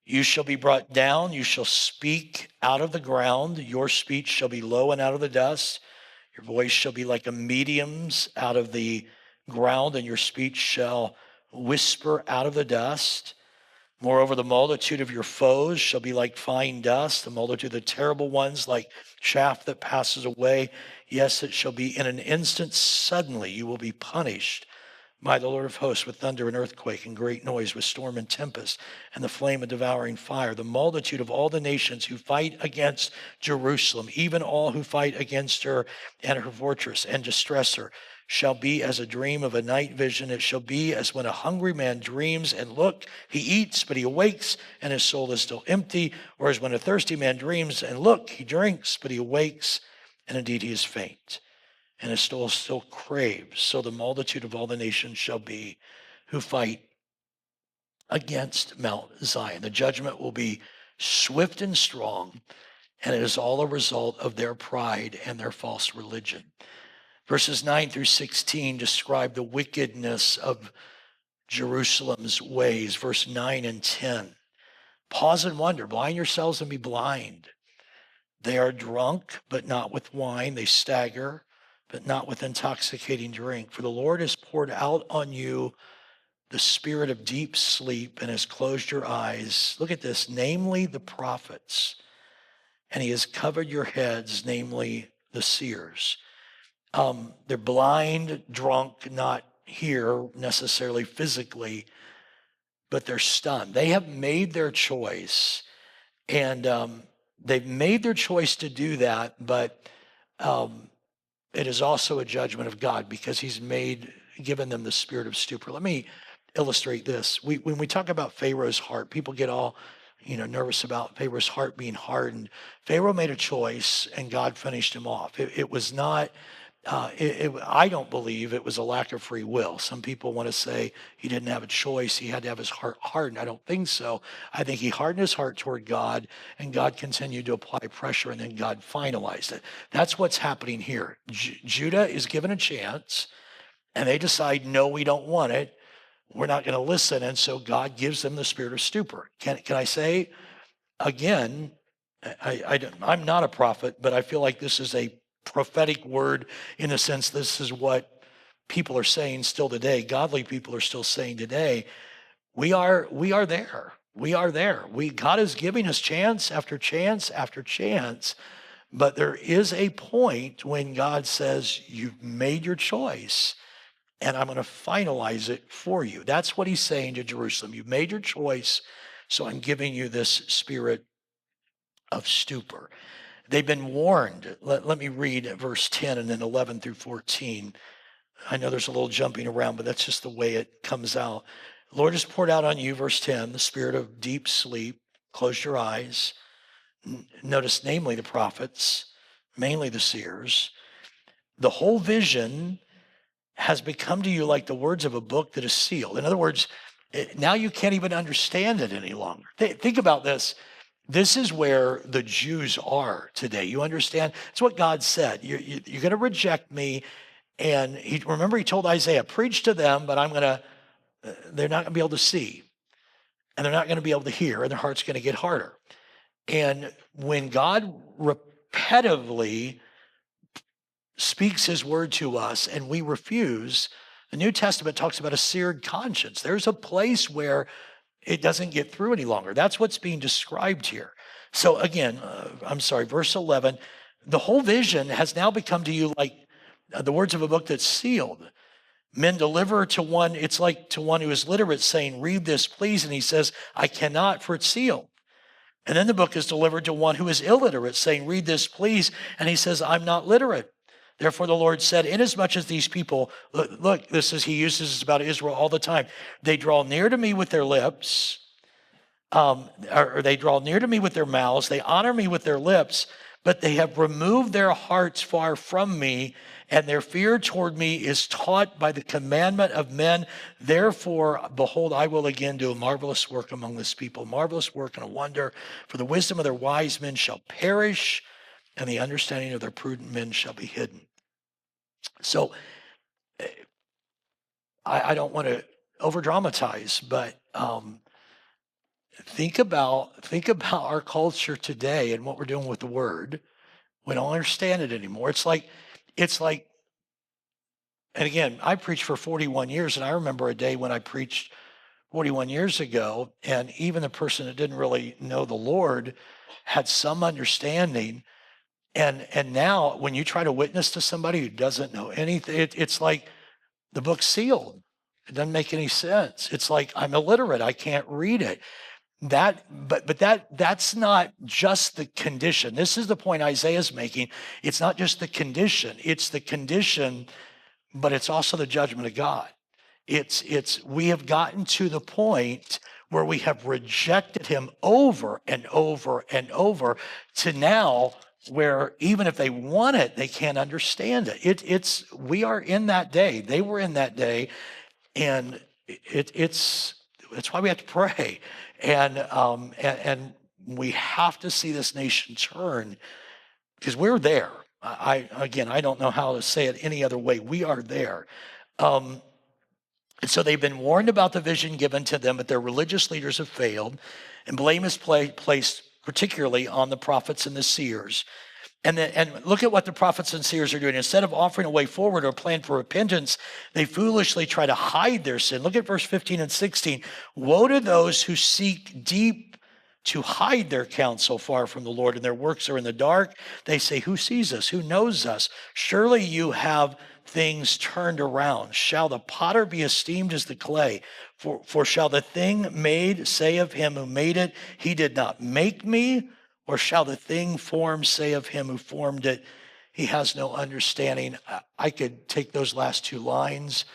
You shall be brought down. You shall speak out of the ground. Your speech shall be low and out of the dust. Your voice shall be like a medium's out of the ground, and your speech shall whisper out of the dust. Moreover, the multitude of your foes shall be like fine dust, the multitude of the terrible ones like chaff that passes away. Yes, it shall be in an instant, suddenly you will be punished by the Lord of hosts with thunder and earthquake and great noise, with storm and tempest and the flame of devouring fire. The multitude of all the nations who fight against Jerusalem, even all who fight against her and her fortress and distress her, shall be as a dream of a night vision. It shall be as when a hungry man dreams, and look, he eats, but he awakes, and his soul is still empty. Or as when a thirsty man dreams, and look, he drinks, but he awakes, and indeed he is faint, and his soul still craves. So the multitude of all the nations shall be who fight against Mount Zion. The judgment will be swift and strong, and it is all a result of their pride and their false religion. Verses 9 through 16 describe the wickedness of Jerusalem's ways. Verse 9 and 10. Pause and wonder, blind yourselves and be blind. They are drunk, but not with wine. They stagger, but not with intoxicating drink. For the Lord has poured out on you the spirit of deep sleep and has closed your eyes. Look at this, namely the prophets. And he has covered your heads, namely the seers. They're blind, drunk, not here necessarily physically, but they're stunned. They have made their choice, and they've made their choice to do that, but it is also a judgment of God because he's given them the spirit of stupor. Let me illustrate this. When we talk about Pharaoh's heart, people get all nervous about Pharaoh's heart being hardened. Pharaoh made a choice, and God finished him off. It was not. I don't believe it was a lack of free will. Some people want to say he didn't have a choice. He had to have his heart hardened. I don't think so. I think he hardened his heart toward God, and God continued to apply pressure, and then God finalized it. That's what's happening here. Judah is given a chance, and they decide, no, we don't want it. We're not going to listen. And so God gives them the spirit of stupor. Can I say, again, I'm not a prophet, but I feel like this is a prophetic word in the sense this is what people are saying still today. Godly people are still saying today. We are there. We are there. God is giving us chance after chance after chance, but there is a point when God says, you've made your choice, and I'm going to finalize it for you. That's what he's saying to Jerusalem. You've made your choice, so I'm giving you this spirit of stupor. They've been warned. Let me read verse 10 and then 11 through 14. I know there's a little jumping around, but that's just the way it comes out. The Lord has poured out on you, verse 10, the spirit of deep sleep. Close your eyes. Notice, namely, the prophets, mainly the seers. The whole vision has become to you like the words of a book that is sealed. In other words, now you can't even understand it any longer. Think about this. This is where the Jews are today. You understand? It's what God said. You're going to reject me. And remember, he told Isaiah, preach to them, but they're not going to be able to see. And they're not going to be able to hear, and their heart's going to get harder. And when God repetitively speaks his word to us and we refuse, the New Testament talks about a seared conscience. There's a place where it doesn't get through any longer. That's what's being described here. So again, verse 11, the whole vision has now become to you like the words of a book that's sealed. Men deliver to one, it's like to one who is literate saying, read this, please. And he says, I cannot, for it's sealed. And then the book is delivered to one who is illiterate saying, read this, please. And he says, I'm not literate. Therefore, the Lord said, inasmuch as these people, look, he uses this about Israel all the time. They draw near to me with their lips, or they draw near to me with their mouths. They honor me with their lips, but they have removed their hearts far from me, and their fear toward me is taught by the commandment of men. Therefore, behold, I will again do a marvelous work among this people, marvelous work and a wonder. For the wisdom of their wise men shall perish, and the understanding of their prudent men shall be hidden. So I don't want to over dramatize, but think about our culture today and what we're doing with the word. We don't understand it anymore. It's like, and again, I preached for 41 years, and I remember a day when I preached 41 years ago, and even the person that didn't really know the Lord had some understanding. And now when you try to witness to somebody who doesn't know anything, it's like the book's sealed. It doesn't make any sense. It's like I'm illiterate. I can't read it. That's not just the condition. This is the point Isaiah's making. It's not just the condition. It's the condition, but it's also the judgment of God. We have gotten to the point where we have rejected him over and over and over to now where even if they want it, they can't understand it. We are in that day. They were in that day, and it's why we have to pray, and we have to see this nation turn because we're there. I don't know how to say it any other way. We are there. And so they've been warned about the vision given to them, but their religious leaders have failed. And blame is placed particularly on the prophets and the seers. And look at what the prophets and seers are doing. Instead of offering a way forward or a plan for repentance, they foolishly try to hide their sin. Look at verse 15 and 16. Woe to those who seek deep to hide their counsel far from the Lord, and their works are in the dark. They say, who sees us? Who knows us? Surely you have things turned around. Shall the potter be esteemed as the clay? For shall the thing made say of him who made it, he did not make me? Or shall the thing formed say of him who formed it, he has no understanding? I could take those last two lines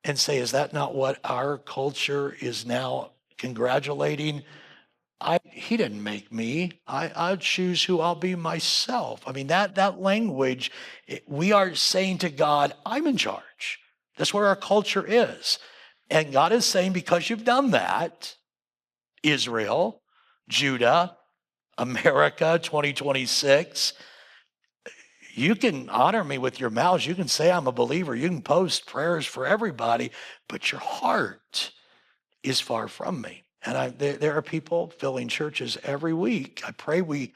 and say, is that not what our culture is now congratulating? He didn't make me. I choose who I'll be myself. I mean, that language, we are saying to God, I'm in charge. That's where our culture is. And God is saying, because you've done that, Israel, Judah, America 2026, you can honor me with your mouths. You can say I'm a believer. You can post prayers for everybody, but your heart is far from me. And there are people filling churches every week. I pray we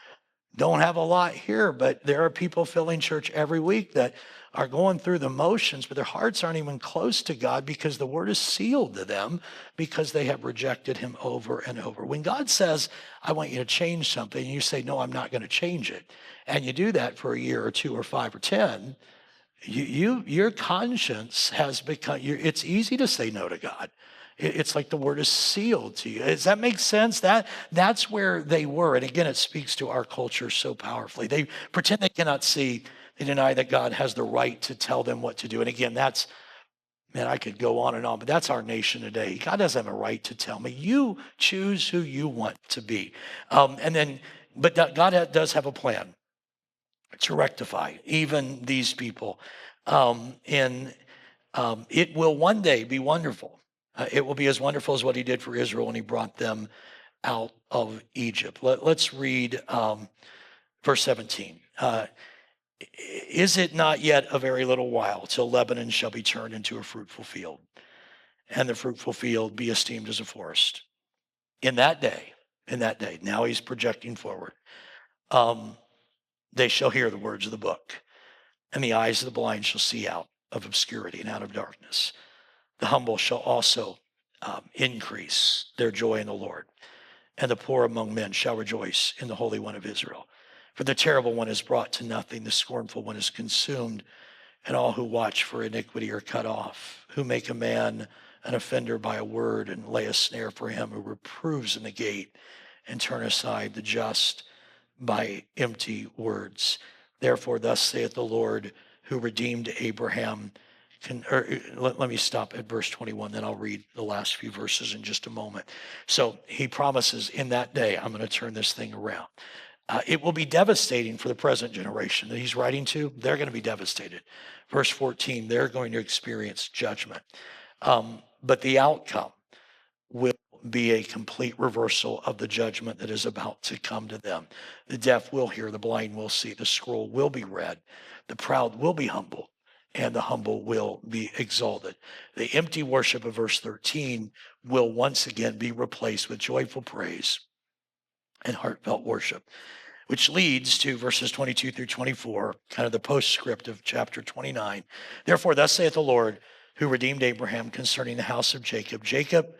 don't have a lot here, but there are people filling church every week that are going through the motions, but their hearts aren't even close to God because the word is sealed to them because they have rejected him over and over. When God says, I want you to change something, and you say, no, I'm not going to change it, and you do that for a year or 2 or 5 or 10, your conscience has become, it's easy to say no to God. It's like the word is sealed to you. Does that make sense? That's where they were. And again, it speaks to our culture so powerfully. They pretend they cannot see. They deny that God has the right to tell them what to do. And again, man, I could go on, but that's our nation today. God doesn't have a right to tell me. You choose who you want to be. But God does have a plan to rectify even these people. It will one day be wonderful. It will be as wonderful as what he did for Israel when he brought them out of Egypt. Let's read verse 17. Is it not yet a very little while till Lebanon shall be turned into a fruitful field, and the fruitful field be esteemed as a forest? In that day, now he's projecting forward, they shall hear the words of the book, and the eyes of the blind shall see out of obscurity and out of darkness. The humble shall also increase their joy in the Lord, and the poor among men shall rejoice in the Holy One of Israel. For the terrible one is brought to nothing, the scornful one is consumed, and all who watch for iniquity are cut off, who make a man an offender by a word, and lay a snare for him who reproves in the gate, and turn aside the just by empty words. Therefore, thus saith the Lord, who redeemed Abraham. Let me stop at verse 21, then I'll read the last few verses in just a moment. So he promises, in that day, I'm going to turn this thing around. It will be devastating for the present generation that he's writing to. They're going to be devastated. Verse 14, they're going to experience judgment. But the outcome will be a complete reversal of the judgment that is about to come to them. The deaf will hear, the blind will see, the scroll will be read, the proud will be humbled, and the humble will be exalted. The empty worship of verse 13 will once again be replaced with joyful praise and heartfelt worship, which leads to verses 22 through 24, kind of the postscript of chapter 29. Therefore, thus saith the Lord, who redeemed Abraham concerning the house of Jacob. Jacob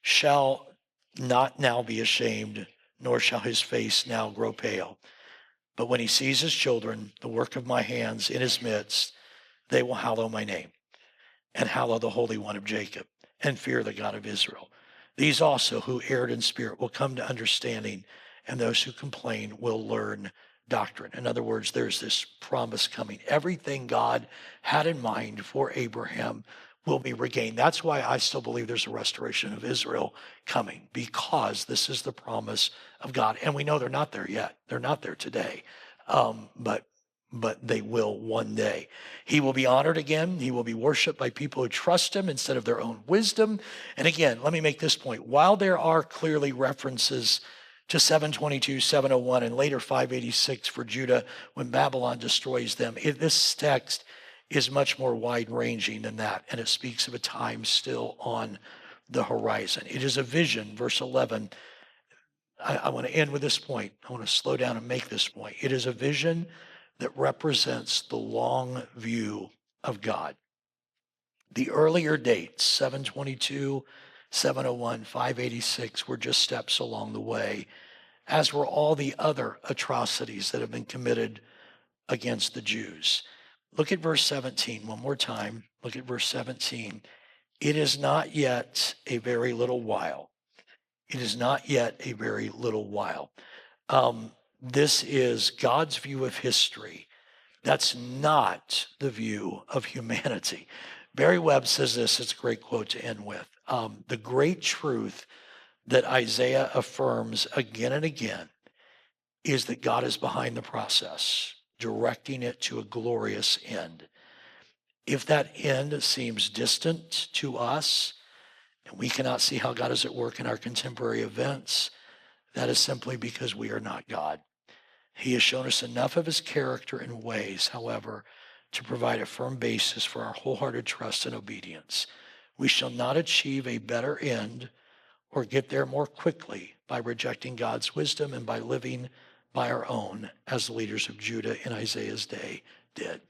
shall not now be ashamed, nor shall his face now grow pale. But when he sees his children, the work of my hands in his midst, they will hallow my name, and hallow the Holy One of Jacob, and fear the God of Israel. These also who erred in spirit will come to understanding, and those who complain will learn doctrine. In other words, there's this promise coming. Everything God had in mind for Abraham will be regained. That's why I still believe there's a restoration of Israel coming, because this is the promise of God. And we know they're not there yet. They're not there today. But they will one day. He will be honored again. He will be worshiped by people who trust him instead of their own wisdom. And again, let me make this point. While there are clearly references to 722, 701, and later 586 for Judah when Babylon destroys them, this text is much more wide ranging than that. And it speaks of a time still on the horizon. It is a vision, verse 11. I want to end with this point. I want to slow down and make this point. It is a vision that represents the long view of God. The earlier dates, 722, 701, 586, were just steps along the way, as were all the other atrocities that have been committed against the Jews. Look at verse 17 one more time. Look at verse 17. It is not yet a very little while. It is not yet a very little while. This is God's view of history. That's not the view of humanity. Barry Webb says this, it's a great quote to end with. The great truth that Isaiah affirms again and again is that God is behind the process, directing it to a glorious end. If that end seems distant to us, and we cannot see how God is at work in our contemporary events, that is simply because we are not God. He has shown us enough of his character and ways, however, to provide a firm basis for our wholehearted trust and obedience. We shall not achieve a better end or get there more quickly by rejecting God's wisdom and by living by our own, as the leaders of Judah in Isaiah's day did.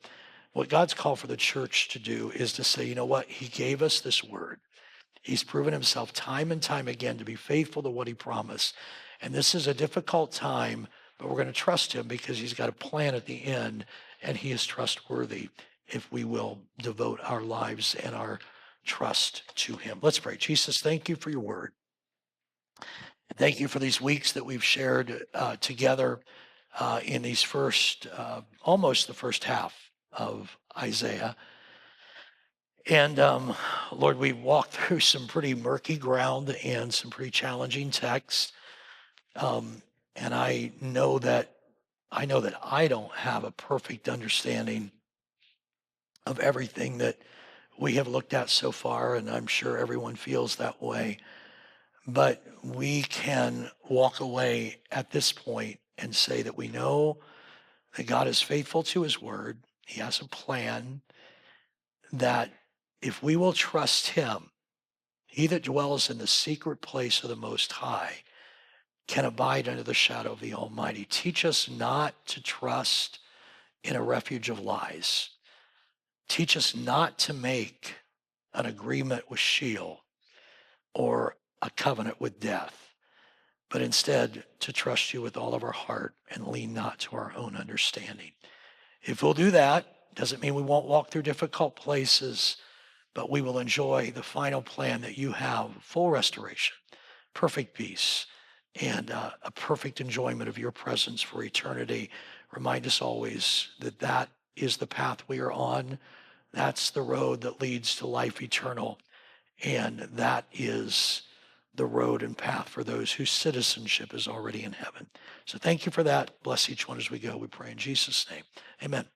What God's called for the church to do is to say, you know what? He gave us this word. He's proven himself time and time again to be faithful to what he promised. And this is a difficult time, but we're going to trust him because he's got a plan at the end, and he is trustworthy if we will devote our lives and our trust to him. Let's pray. Jesus, thank you for your word. Thank you for these weeks that we've shared together in these almost the first half of Isaiah. And Lord, we walked through some pretty murky ground and some pretty challenging texts. And I know that I don't have a perfect understanding of everything that we have looked at so far, and I'm sure everyone feels that way. But we can walk away at this point and say that we know that God is faithful to his word. He has a plan that if we will trust him, he that dwells in the secret place of the Most High can abide under the shadow of the Almighty. Teach us not to trust in a refuge of lies. Teach us not to make an agreement with Sheol or a covenant with death, but instead to trust you with all of our heart and lean not to our own understanding. If we'll do that, doesn't mean we won't walk through difficult places, but we will enjoy the final plan that you have, full restoration, perfect peace, and a perfect enjoyment of your presence for eternity. Remind us always that that is the path we are on. That's the road that leads to life eternal. And that is the road and path for those whose citizenship is already in heaven. So thank you for that. Bless each one as we go. We pray in Jesus' name. Amen.